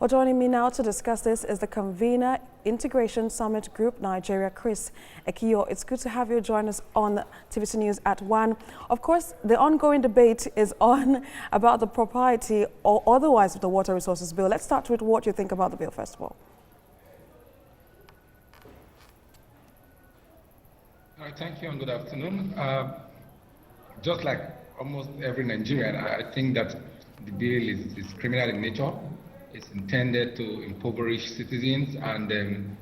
Well, joining me now to discuss this is the convener, Integration Summit Group Nigeria, Chris Ekiyor. It's good to have you join us on TVC News at 1. Of course, the ongoing debate is on about the propriety or otherwise of the Water Resources Bill. Let's start with what you think about the bill, first of all. All right, thank you and good afternoon. Just like almost every Nigerian, I think that the bill is criminal in nature. It's intended to impoverish citizens and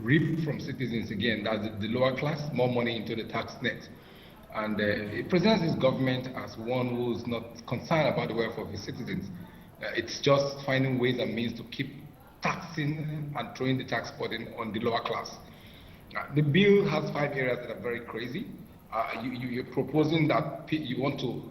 reap from citizens again, that's the lower class, more money into the tax net. And it presents this government as one who's not concerned about the welfare of his citizens. It's just finding ways and means to keep taxing and throwing the tax burden on the lower class. The bill has 5 areas that are very crazy. You're proposing that you want to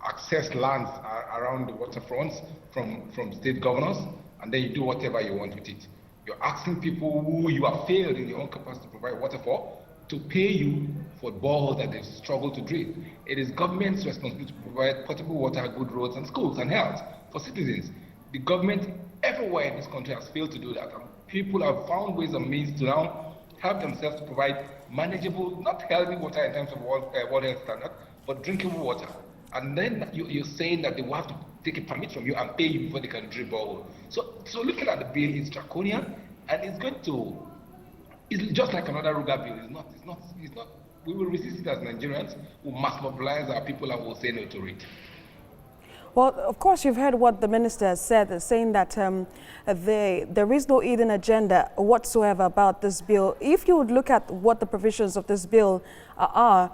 access lands around the waterfronts from state governors, and then you do whatever you want with it. You're asking people who you have failed in your own capacity to provide water for to pay you for boreholes that they've struggled to drill. It is government's responsibility to provide potable water, good roads, and schools and health for citizens. The government everywhere in this country has failed to do that. And people have found ways and means to now help themselves to provide manageable, not healthy water in terms of water health standard, but drinkable water. And then you're saying that they will have to take a permit from you and pay you before they can drill borehole. So looking at the bill, it's draconian, and it's just like another Ruga bill. It's not. We will resist it as Nigerians. We'll mass mobilize our people and we'll say no to it. Well, of course, you've heard what the minister has said, saying that there is no hidden agenda whatsoever about this bill. If you would look at what the provisions of this bill are,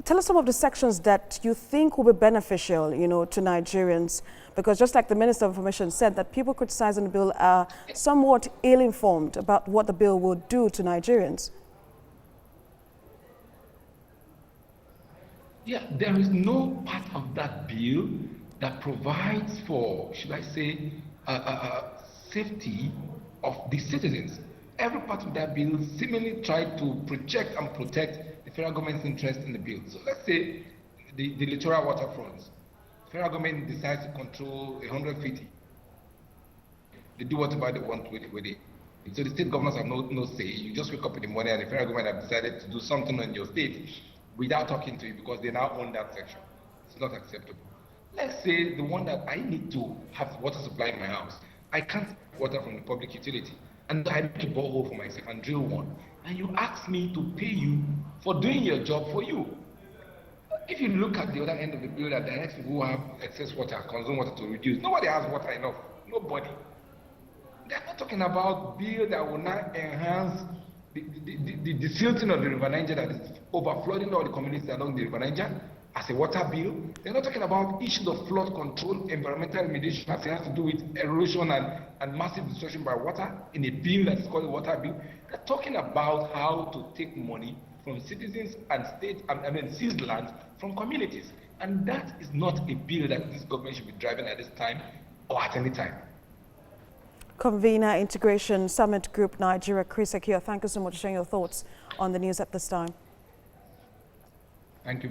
tell us some of the sections that you think will be beneficial, to Nigerians, because just like the Minister of Information said, that people criticizing the bill are somewhat ill-informed about what the bill will do to Nigerians. Yeah, there is no part of that bill that provides for, should I say, safety of the citizens. Every part of that bill seemingly tried to project and protect the federal government's interest in the bill. So let's say the littoral waterfronts. The federal government decides to control 100 feet. They do whatever they want with it. So the state governors have no say. You just wake up in the morning and the federal government have decided to do something on your state without talking to you because they now own that section. It's not acceptable. Let's say the one that I need to have water supply in my house. I can't get water from the public utility. And I make a borehole for myself and drill one. And you ask me to pay you for doing your job for you. If you look at the other end of the bill that directs people who have excess water, consume water to reduce, nobody has water enough. Nobody. They're not talking about bill that will not enhance the silting of the River Niger that is overflowing all the communities along the River Niger as a water bill. They're not talking about issues of flood control, environmental remediation that has to do with erosion and massive destruction by water in a bill that is called a water bill. They're talking about how to take money from citizens and seized land from communities. And that is not a bill that this government should be driving at this time or at any time. Convener, Integration Summit Group Nigeria, Chris Ekiyor, thank you so much for sharing your thoughts on the news at this time. Thank you.